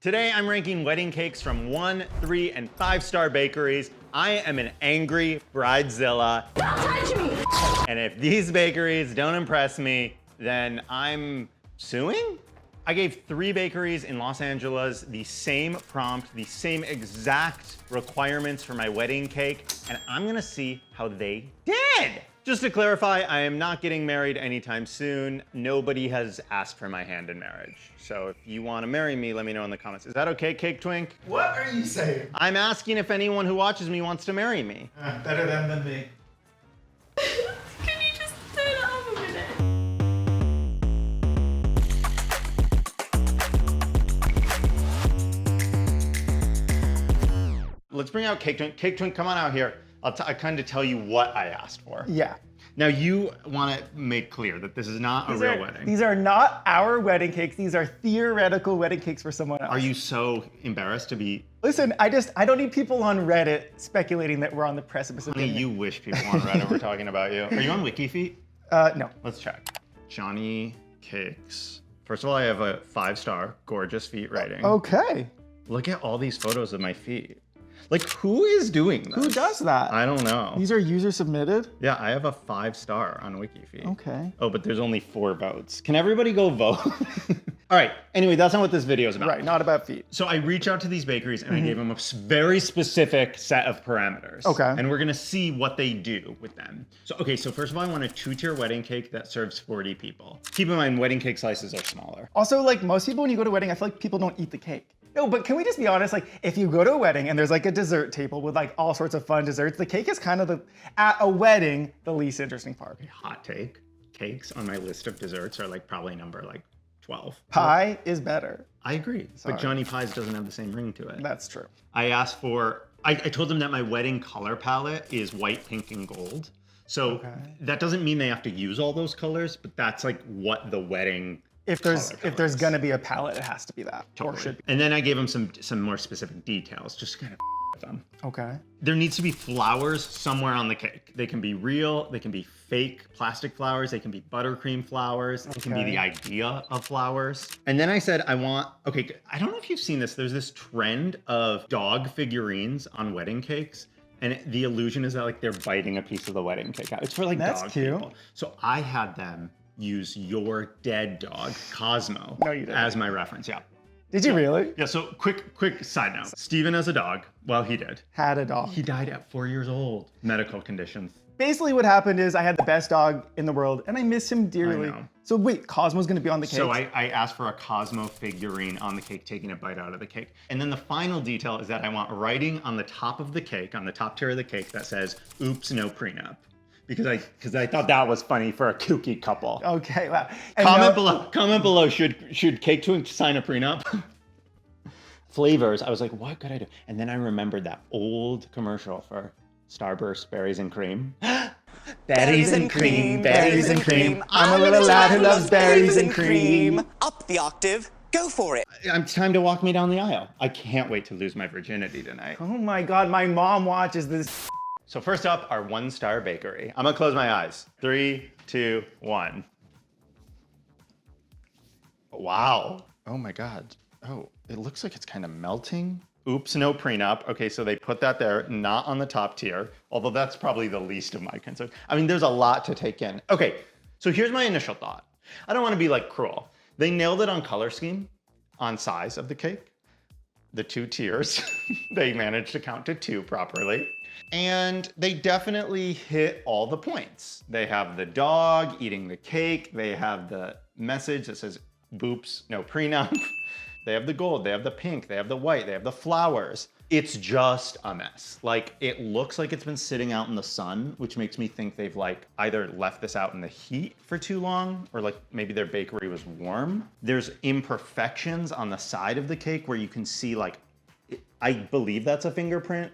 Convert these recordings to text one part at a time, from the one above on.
Today I'm ranking wedding cakes from 1, 3, and 5-star bakeries. I am an angry bridezilla. Don't touch me! And if these bakeries don't impress me, then I'm suing? I gave 3 bakeries in Los Angeles the same prompt, the same exact requirements for my wedding cake, and I'm gonna see how they did. Just to clarify, I am not getting married anytime soon. Nobody has asked for my hand in marriage. So if you want to marry me, let me know in the comments. Is that okay, Cake Twink? What are you saying? I'm asking if anyone who watches me wants to marry me. Better them than me. Can you just turn it off a minute? Let's bring out Cake Twink. Cake Twink, come on out here. I'll kind of tell you what I asked for. Yeah. Now you want to make clear that this is not a real wedding. These are not our wedding cakes. These are theoretical wedding cakes for someone else. Are you so embarrassed to be? Listen, I don't need people on Reddit speculating that we're on the precipice of Honey, getting you wish people on Reddit were talking about you. Are you on WikiFeet? No. Let's check. Jonny Cakes. First of all, I have a 5-star gorgeous feet rating. Okay. Look at all these photos of my feet. Like, who is doing this? Who does that? I don't know. These are user submitted? Yeah, I have a 5-star on WikiFeet. Okay. Oh, but there's only 4 votes. Can everybody go vote? All right, anyway, that's not what this video is about. Right, not about feet. So I reached out to these bakeries and I gave them a very specific set of parameters. Okay. And we're gonna see what they do with them. So, okay, so first of all, I want a 2-tier wedding cake that serves 40 people. Keep in mind, wedding cake slices are smaller. Also, like most people, when you go to a wedding, I feel like people don't eat the cake. No, but can we just be honest? Like, if you go to a wedding and there's like a dessert table with like all sorts of fun desserts, the cake is kind of at a wedding, the least interesting part. Hot take, cakes on my list of desserts are like probably number like 12. Pie is better. I agree, Sorry. but Jonny Pies doesn't have the same ring to it. That's true. I asked for, I told them that my wedding color palette is white, pink, and gold. So that doesn't mean they have to use all those colors, but that's like what the wedding If there's gonna be a palette, it has to be that. totally. Or should be. And then I gave them some more specific details, just to kind of with them. Okay. There needs to be flowers somewhere on the cake. They can be real, they can be fake plastic flowers, they can be buttercream flowers, it can be the idea of flowers. And then I said, I don't know if you've seen this, there's this trend of dog figurines on wedding cakes. And the illusion is that like they're biting a piece of the wedding cake out. It's for like That's dog cute. people. So I had them use your dead dog, Cosmo, No, you didn't. as my reference, yeah. Did you really? Yeah, so quick side note. Steven has a dog. Well, he did. Had a dog. He died at 4 years old. Medical conditions. Basically what happened is I had the best dog in the world and I miss him dearly. I know. So wait, Cosmo's gonna be on the cake? So I asked for a Cosmo figurine on the cake, taking a bite out of the cake. And then the final detail is that I want writing on the top of the cake, on the top tier of the cake, that says, "Oops, no prenup." Because I thought that was funny for a kooky couple. Okay, wow. And Comment below, should Cake Twink sign a prenup? Flavors, I was like, what could I do? And then I remembered that old commercial for Starburst Berries and Cream. Berries and cream, berries and cream. I'm a little lad who loves berries and cream. Up the octave, go for it. It's time to walk me down the aisle. I can't wait to lose my virginity tonight. Oh my God, my mom watches this. So first up, our 1-star bakery. I'm gonna close my eyes. 3, 2, 1. Wow. Oh my God. Oh, it looks like it's kind of melting. Oops, no prenup. Okay, so they put that there, not on the top tier, although that's probably the least of my concerns. I mean, there's a lot to take in. Okay, so here's my initial thought. I don't wanna be like cruel. They nailed it on color scheme, on size of the cake, the 2 tiers. They managed to count to 2 properly. And they definitely hit all the points. They have the dog eating the cake. They have the message that says, "Boops, no prenup." They have the gold, they have the pink, they have the white, they have the flowers. It's just a mess. Like, it looks like it's been sitting out in the sun, which makes me think they've like either left this out in the heat for too long, or like maybe their bakery was warm. There's imperfections on the side of the cake where you can see like, I believe that's a fingerprint.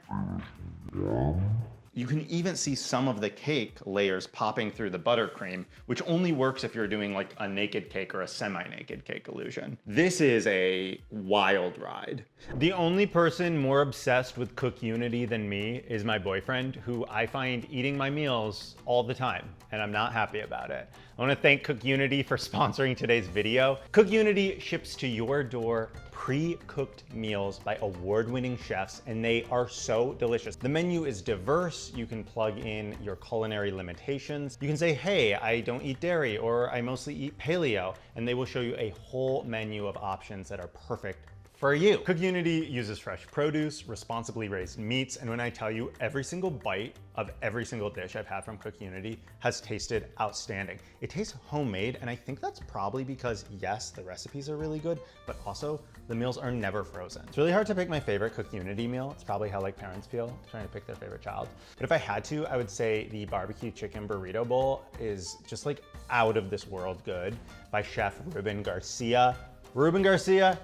You can even see some of the cake layers popping through the buttercream, which only works if you're doing like a naked cake or a semi-naked cake illusion. This is a wild ride. The only person more obsessed with Cook Unity than me is my boyfriend, who I find eating my meals all the time, and I'm not happy about it. I want to thank Cook Unity for sponsoring today's video. Cook Unity ships to your door pre-cooked meals by award-winning chefs, and they are so delicious. The menu is diverse. You can plug in your culinary limitations. You can say, hey, I don't eat dairy, or I mostly eat paleo, and they will show you a whole menu of options that are perfect for you. CookUnity uses fresh produce, responsibly raised meats, and when I tell you, every single bite of every single dish I've had from CookUnity has tasted outstanding. It tastes homemade, and I think that's probably because, yes, the recipes are really good, but also the meals are never frozen. It's really hard to pick my favorite CookUnity meal. It's probably how like parents feel trying to pick their favorite child. But if I had to, I would say the barbecue chicken burrito bowl is just like out of this world good by Chef Ruben Garcia. Ruben Garcia,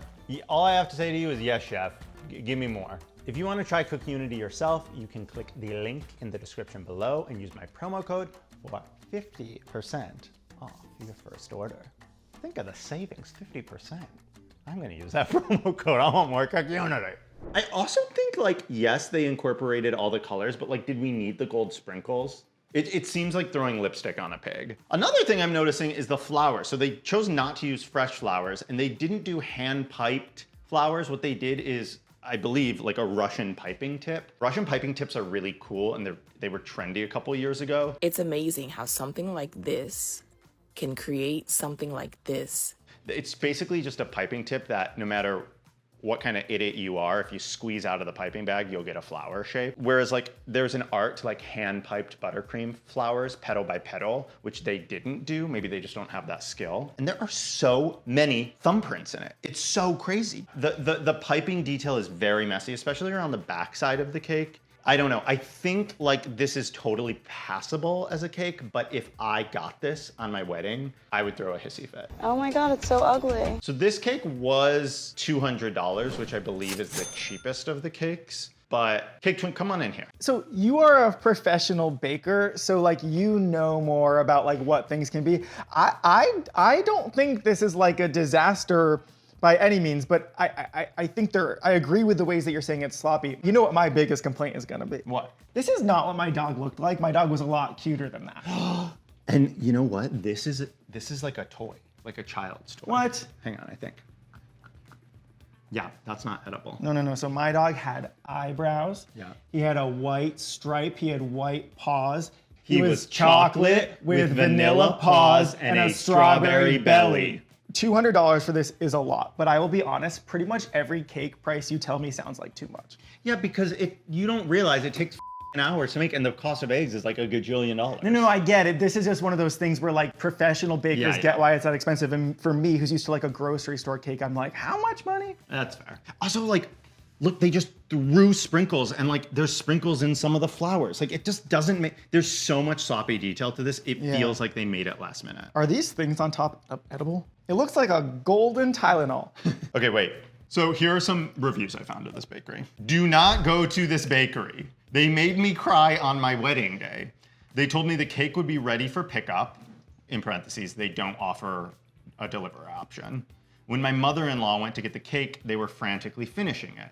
all I have to say to you is yes, chef, give me more. If you want to try CookUnity yourself, you can click the link in the description below and use my promo code for 50% off your first order. Think of the savings, 50%. I'm going to use that promo code. I want more CookUnity. I also think like, yes, they incorporated all the colors, but like, did we need the gold sprinkles? It seems like throwing lipstick on a pig. Another thing I'm noticing is the flowers. So they chose not to use fresh flowers, and they didn't do hand-piped flowers. What they did is, I believe, like a Russian piping tip. Russian piping tips are really cool, and they were trendy a couple years ago. It's amazing how something like this can create something like this. It's basically just a piping tip that no matter what kind of idiot you are, if you squeeze out of the piping bag, you'll get a flower shape. Whereas like there's an art to like hand-piped buttercream flowers, petal by petal, which they didn't do. Maybe they just don't have that skill. And there are so many thumbprints in it. It's so crazy. The piping detail is very messy, especially around the backside of the cake. I don't know. I think like this is totally passable as a cake, but if I got this on my wedding, I would throw a hissy fit. Oh my God, it's so ugly. So this cake was $200, which I believe is the cheapest of the cakes. But Cake Twin, come on in here. So you are a professional baker, so like you know more about like what things can be. I don't think this is like a disaster by any means, but I think I agree with the ways that you're saying it's sloppy. You know what my biggest complaint is gonna be? What? This is not what my dog looked like. My dog was a lot cuter than that. And you know what? This is like a toy, like a child's toy. What? Hang on, I think. Yeah, that's not edible. No. So my dog had eyebrows. Yeah. He had a white stripe. He had white paws. He was chocolate with vanilla paws and a strawberry belly. $200 for this is a lot, but I will be honest, pretty much every cake price you tell me sounds like too much. Yeah, because you don't realize it takes an hour to make, and the cost of eggs is like $1 gajillion. No, I get it. This is just one of those things where like professional bakers get why it's that expensive. And for me, who's used to like a grocery store cake, I'm like, how much money? That's fair. Also, like, look, they just threw sprinkles, and like there's sprinkles in some of the flowers. Like it just doesn't make, there's so much sloppy detail to this. It feels like they made it last minute. Are these things on top edible? It looks like a golden Tylenol. Okay, wait. So here are some reviews I found of this bakery. Do not go to this bakery. They made me cry on my wedding day. They told me the cake would be ready for pickup. In parentheses, they don't offer a delivery option. When my mother-in-law went to get the cake, they were frantically finishing it.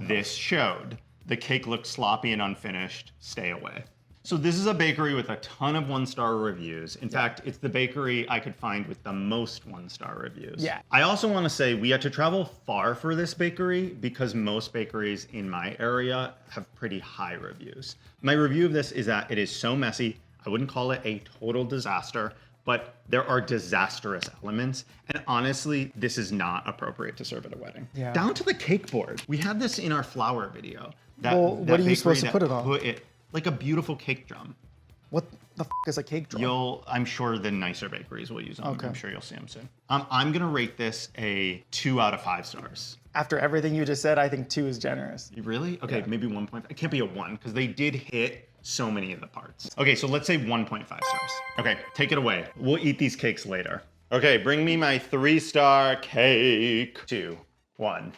This showed. The cake looked sloppy and unfinished. Stay away. So this is a bakery with a ton of one-star reviews. In fact, it's the bakery I could find with the most one-star reviews. Yeah. I also want to say we had to travel far for this bakery because most bakeries in my area have pretty high reviews. My review of this is that it is so messy. I wouldn't call it a total disaster, but there are disastrous elements. And honestly, this is not appropriate to serve at a wedding. Yeah. Down to the cake board. We had this in our flower video. Well, what are you supposed to put it on? Like a beautiful cake drum. What the is a cake drum? I'm sure the nicer bakeries will use them. Okay. I'm sure you'll see them soon. I'm gonna rate this a 2 out of 5 stars. After everything you just said, I think 2 is generous. You really? Okay, Yeah. maybe 1.5. It can't be a 1 because they did hit so many of the parts. Okay, so let's say 1.5 stars. Okay, take it away. We'll eat these cakes later. Okay, bring me my 3-star cake. 2, 1.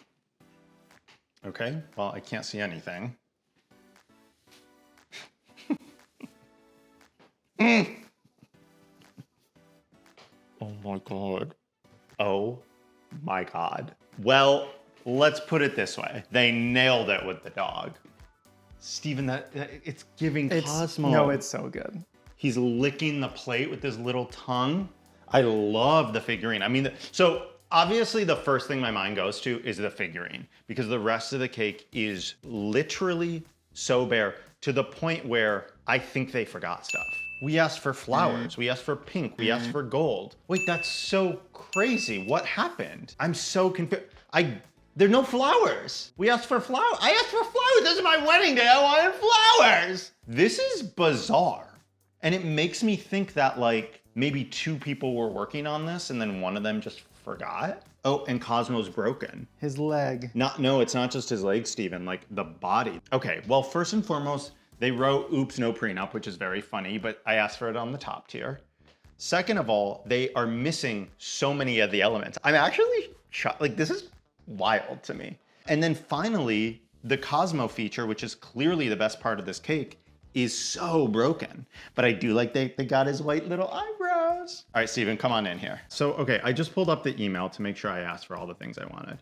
Okay, well, I can't see anything. Oh my God. Oh my God. Well, let's put it this way. They nailed it with the dog. Steven, it's giving Cosmo. No, it's so good. He's licking the plate with his little tongue. I love the figurine. I mean, so Obviously, the first thing my mind goes to is the figurine because the rest of the cake is literally so bare to the point where I think they forgot stuff. We asked for flowers, we asked for pink, we asked for gold. Wait, that's so crazy. What happened? I'm so confused. There are no flowers. We asked for flowers. I asked for flowers. This is my wedding day. I wanted flowers. This is bizarre. And it makes me think that like maybe 2 people were working on this and then one of them just forgot. Oh, and Cosmo's broken. His leg. No, it's not just his leg, Steven, like the body. Okay, well, first and foremost, they wrote oops, no prenup, which is very funny, but I asked for it on the top tier. Second of all, they are missing so many of the elements. I'm actually shocked, like this is wild to me. And then finally, the Cosmo feature, which is clearly the best part of this cake, is so broken. But I do like they got his white little eyebrows. All right, Steven, come on in here. So, okay, I just pulled up the email to make sure I asked for all the things I wanted.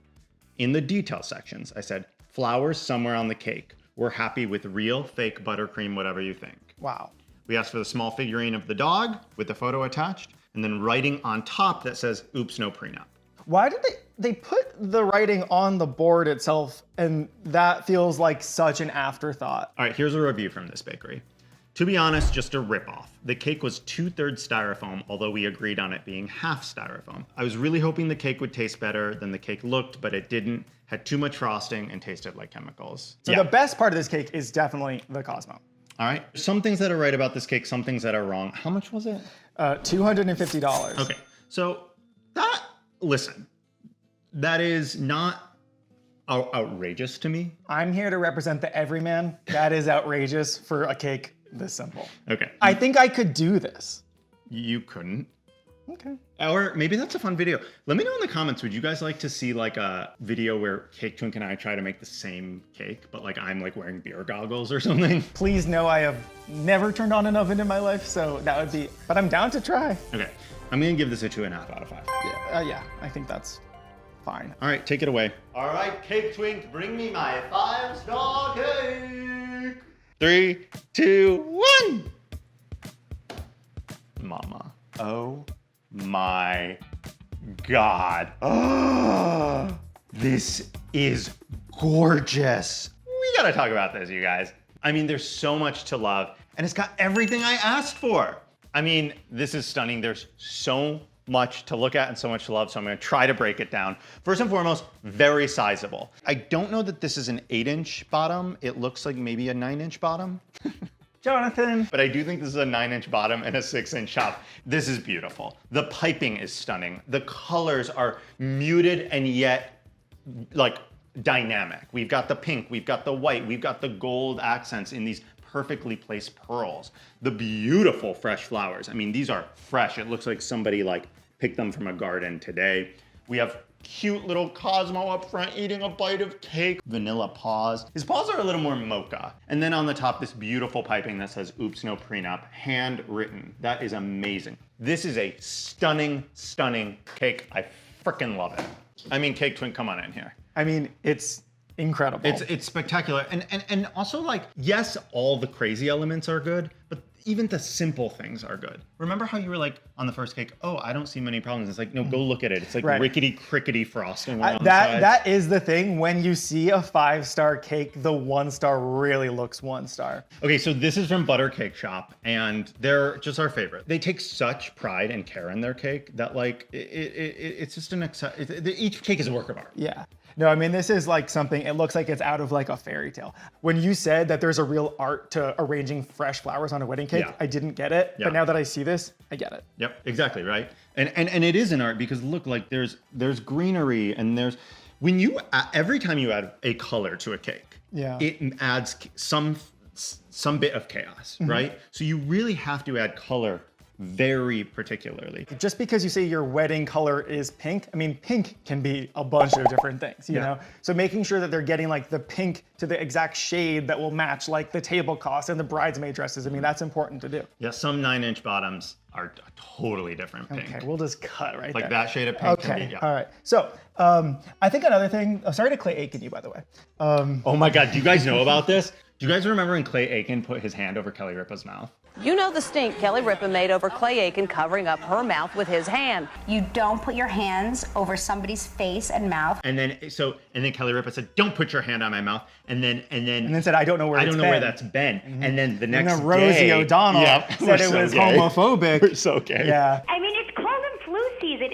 In the detail sections, I said, flowers somewhere on the cake. We're happy with real, fake buttercream, whatever you think. Wow. We asked for the small figurine of the dog with the photo attached, and then writing on top that says, oops, no prenup. Why did they put the writing on the board itself, and that feels like such an afterthought? All right, here's a review from this bakery. To be honest, just a ripoff. The cake was 2/3 styrofoam, although we agreed on it being half styrofoam. I was really hoping the cake would taste better than the cake looked, but it didn't. Had too much frosting and tasted like chemicals. So the best part of this cake is definitely the Cosmo. All right, some things that are right about this cake, some things that are wrong. How much was it? $250. Okay, so listen, that is not outrageous to me. I'm here to represent the everyman. That is outrageous for a cake this simple. Okay. I think I could do this. You couldn't. Okay. Or maybe that's a fun video. Let me know in the comments, would you guys like to see like a video where Cake Twink and I try to make the same cake, but like I'm like wearing beer goggles or something? Please know I have never turned on an oven in my life, so that would be, but I'm down to try. Okay, I'm gonna give this a 2.5 out of 5. Yeah, I think that's fine. All right, take it away. All right, Cake Twink, bring me my 5-star cake. 3, 2, 1. Mama. Oh my God. Oh, this is gorgeous. We gotta talk about this, you guys. I mean, there's so much to love, and it's got everything I asked for. I mean, this is stunning. There's so much to look at and so much to love, so I'm gonna try to break it down. First and foremost, very sizable. I don't know that this is an 8-inch bottom. It looks like maybe a 9-inch bottom. Jonathan. But I do think this is a 9-inch bottom and a 6-inch top. This is beautiful. The piping is stunning. The colors are muted and yet like dynamic. We've got the pink, we've got the white, we've got the gold accents in these perfectly placed pearls. The beautiful fresh flowers. I mean, these are fresh. It looks like somebody like picked them from a garden today. We have cute little Cosmo up front eating a bite of cake. Vanilla paws. His paws are a little more mocha. And then on the top, this beautiful piping that says, oops, no prenup, handwritten. That is amazing. This is a stunning, stunning cake. I freaking love it. I mean, Cake Twink, come on in here. I mean, it's incredible. It's spectacular. And also like, yes, all the crazy elements are good, but even the simple things are good. Remember how you were like on the first cake, oh, I don't see many problems. It's like, no, go look at it. It's like rickety crickety frosting around the sides. That is the thing. When you see a 5-star cake, the 1-star really looks 1-star. Okay, so this is from Butter Cake Shop, and they're just our favorite. They take such pride and care in their cake that like, it's just each cake is a work of art. Yeah. No, I mean, this is like something, it looks like it's out of like a fairy tale. When you said that there's a real art to arranging fresh flowers on a wedding cake, I didn't get it. Yeah. But now that I see this, I get it. Yep, exactly, right? And it is an art because look, like there's greenery and there's, when you, every time you add a color to a cake, it adds some bit of chaos, right? So you really have to add color very particularly. Just because you say your wedding color is pink, I mean, pink can be a bunch of different things, you know? So making sure that they're getting like the pink to the exact shade that will match like the tablecloths and the bridesmaid dresses, I mean, that's important to do. Yeah, some 9-inch bottoms are a totally different pink. Okay, we'll just cut right like there. that shade of pink can be, all right. So I think another thing, sorry to Clay Aiken you, by the way. Oh my God, do you guys know about this? Do you guys remember when Clay Aiken put his hand over Kelly Ripa's mouth? You know the stink Kelly Ripa made over Clay Aiken covering up her mouth with his hand. You don't put your hands over somebody's face and mouth. And then Kelly Ripa said, "Don't put your hand on my mouth." And then said, "I don't know where that's been." And then the next and then Rosie day, O'Donnell said it was homophobic. We're so gay. Yeah. I mean, it's cold and flu season.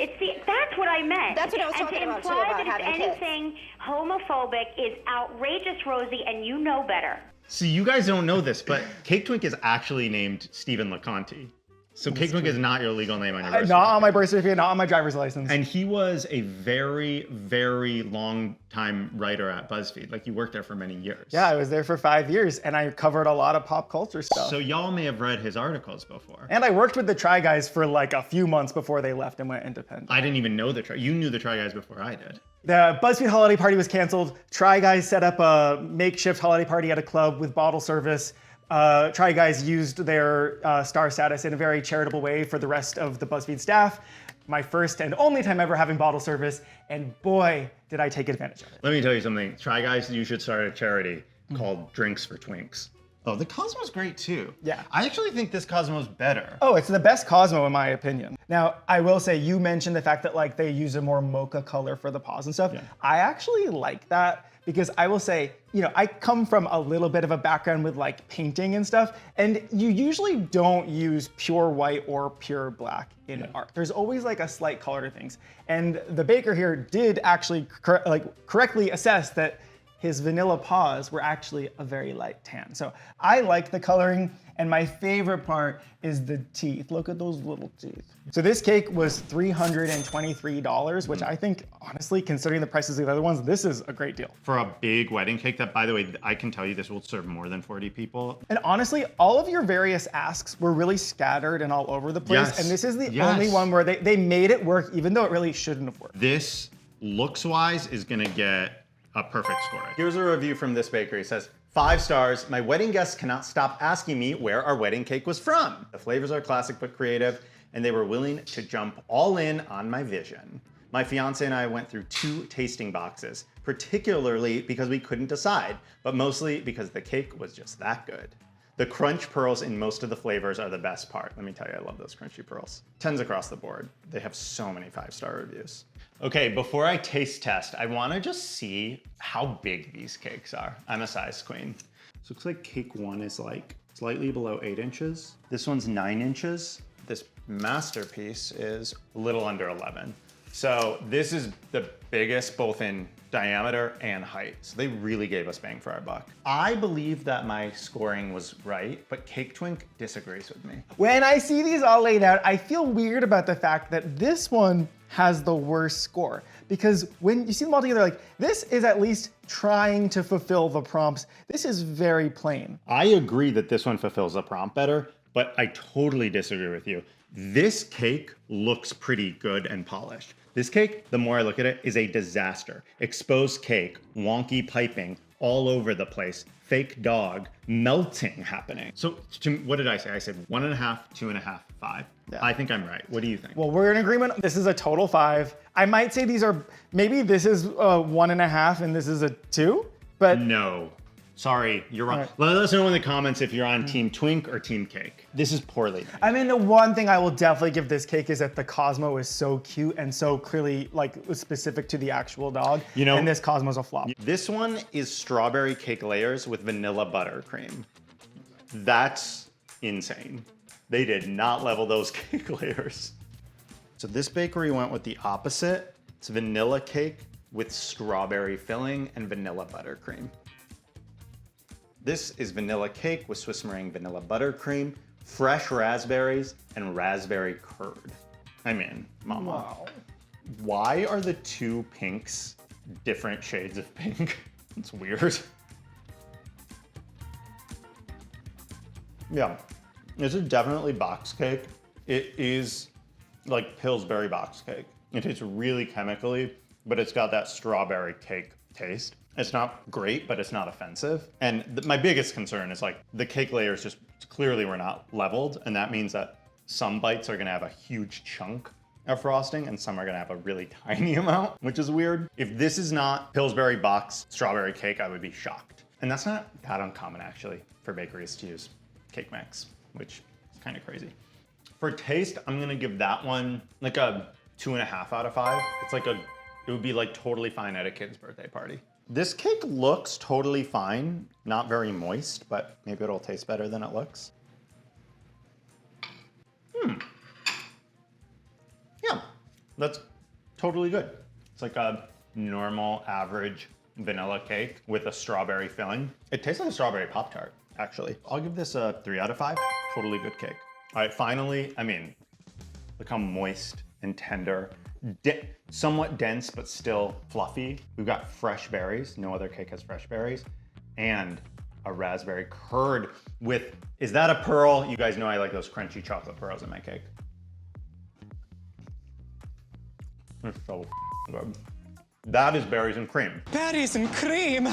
That's what I meant. That's what I was talking about, too, about and to imply that having if anything homophobic is outrageous, Rosie, and you know better. So you guys don't know this, but Cake Twink is actually named Stephen LeConte. So Cake Twink is not your legal name on your birth certificate. Not on my birth certificate, not on my driver's license. And he was a very, very long time writer at BuzzFeed. Like, you worked there for many years. Yeah, I was there for 5 years, and I covered a lot of pop culture stuff. So y'all may have read his articles before. And I worked with the Try Guys for like a few months before they left and went independent. I didn't even know the Try. You knew the Try Guys before I did. The BuzzFeed holiday party was canceled. Try Guys set up a makeshift holiday party at a club with bottle service. Try Guys used their star status in a very charitable way for the rest of the BuzzFeed staff. My first and only time ever having bottle service, and boy, did I take advantage of it. Let me tell you something. Try Guys, you should start a charity called Drinks for Twinks. Oh, the Cosmo's great too. Yeah. I actually think this Cosmo's better. Oh, it's the best Cosmo in my opinion. Now, I will say, you mentioned the fact that like they use a more mocha color for the paws and stuff. Yeah. I actually like that because I will say, you know, I come from a little bit of a background with like painting and stuff, and you usually don't use pure white or pure black in art. There's always like a slight color to things. And the baker here did actually correctly assess that his vanilla paws were actually a very light tan. So I like the coloring, and my favorite part is the teeth. Look at those little teeth. So this cake was $323, which I think, honestly, considering the prices of the other ones, this is a great deal. For a big wedding cake that, by the way, I can tell you this will serve more than 40 people. And honestly, all of your various asks were really scattered and all over the place. Yes. And this is the Yes. only one where they made it work, even though it really shouldn't have worked. This, looks-wise, is gonna get a perfect score. Here's a review from this bakery. It says, 5 stars. My wedding guests cannot stop asking me where our wedding cake was from. The flavors are classic but creative, and they were willing to jump all in on my vision. My fiance and I went through 2 tasting boxes, particularly because we couldn't decide, but mostly because the cake was just that good. The crunch pearls in most of the flavors are the best part. Let me tell you, I love those crunchy pearls. 10s across the board. They have so many 5-star reviews. Okay, before I taste test, I wanna just see how big these cakes are. I'm a size queen. So it looks like cake 1 is like slightly below 8 inches. This one's 9 inches. This masterpiece is a little under 11. So this is the biggest both in diameter and height. So they really gave us bang for our buck. I believe that my scoring was right, but Cake Twink disagrees with me. When I see these all laid out, I feel weird about the fact that this one has the worst score. Because when you see them all together, like, this is at least trying to fulfill the prompts. This is very plain. I agree that this one fulfills the prompt better, but I totally disagree with you. This cake looks pretty good and polished. This cake, the more I look at it, is a disaster. Exposed cake, wonky piping, all over the place, fake dog, melting happening. So what did I say? I said 1.5, 2.5, 5. Yeah. I think I'm right. What do you think? Well, we're in agreement. This is a total 5. I might say these are, maybe this is a 1.5 and this is a 2, but No. Sorry, you're wrong. Right. Let us know in the comments if you're on Team Twink or Team Cake. This is poorly made. I mean, the one thing I will definitely give this cake is that the Cosmo is so cute and so clearly like specific to the actual dog. You know- and this Cosmo's a flop. This one is strawberry cake layers with vanilla buttercream. That's insane. They did not level those cake layers. So this bakery went with the opposite. It's vanilla cake with strawberry filling and vanilla buttercream. This is vanilla cake with Swiss meringue vanilla buttercream, fresh raspberries, and raspberry curd. I'm in, mama. Wow. Why are the 2 pinks different shades of pink? It's weird. Yeah, this is definitely box cake. It is like Pillsbury box cake. It tastes really chemically, but it's got that strawberry cake taste. It's not great, but it's not offensive. And my biggest concern is like the cake layers just clearly were not leveled. And that means that some bites are gonna have a huge chunk of frosting and some are gonna have a really tiny amount, which is weird. If this is not Pillsbury box strawberry cake, I would be shocked. And that's not that uncommon actually for bakeries to use cake mix, which is kind of crazy. For taste, I'm gonna give that one like a 2.5 out of 5. It's like it would be like totally fine at a kid's birthday party. This cake looks totally fine, not very moist, but maybe it'll taste better than it looks. Yeah, that's totally good. It's like a normal, average vanilla cake with a strawberry filling. It tastes like a strawberry Pop-Tart, actually. I'll give this a 3 out of 5. Totally good cake. All right, finally, I mean, look how moist and tender, somewhat dense, but still fluffy. We've got fresh berries. No other cake has fresh berries. And a raspberry curd with, is that a pearl? You guys know I like those crunchy chocolate pearls in my cake. It's so good. That is berries and cream. Berries and cream.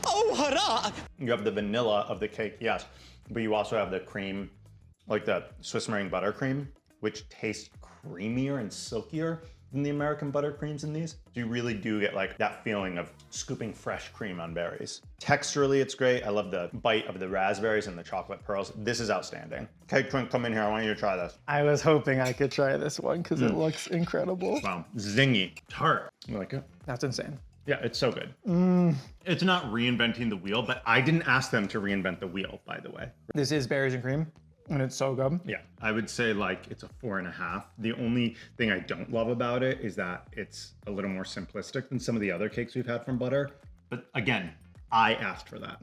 Oh, hurrah! You have the vanilla of the cake, yes, but you also have the cream, like the Swiss meringue buttercream, which tastes creamier and silkier than the American buttercreams in these. So you really do get like that feeling of scooping fresh cream on berries. Texturally, it's great. I love the bite of the raspberries and the chocolate pearls. This is outstanding. Cake Twink, come in here. I want you to try this. I was hoping I could try this one because it looks incredible. Wow, zingy, tart. You like it? That's insane. Yeah, it's so good. It's not reinventing the wheel, but I didn't ask them to reinvent the wheel, by the way. This is berries and cream, and it's so good. Yeah, I would say like it's a 4.5. The only thing I don't love about it is that it's a little more simplistic than some of the other cakes we've had from Butter. But again, I asked for that.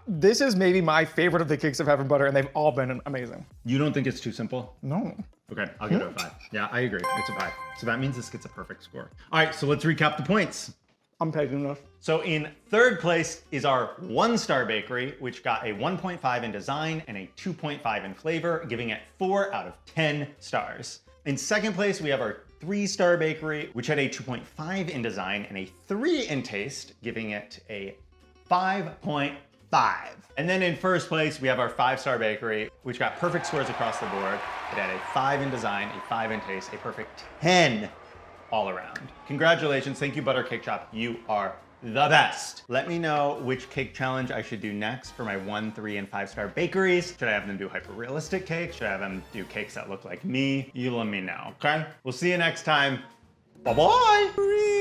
This is maybe my favorite of the cakes I've had from Butter, and they've all been amazing. You don't think it's too simple? No. Okay, I'll give it a 5. Yeah, I agree. It's a 5. So that means this gets a perfect score. All right, so let's recap the points. I'm pegging enough. So in third place is our 1-star bakery, which got a 1.5 in design and a 2.5 in flavor, giving it 4 out of 10 stars. In second place, we have our 3-star bakery, which had a 2.5 in design and a 3 in taste, giving it a 5.5. And then in first place, we have our 5-star bakery, which got perfect scores across the board. It had a 5 in design, a 5 in taste, a perfect 10 all around. Congratulations, thank you Butter Cake Shop, you are the best. Let me know which cake challenge I should do next for my 1, 3, and 5-star bakeries. Should I have them do hyper-realistic cakes? Should I have them do cakes that look like me? You let me know, okay? We'll see you next time. Bye-bye.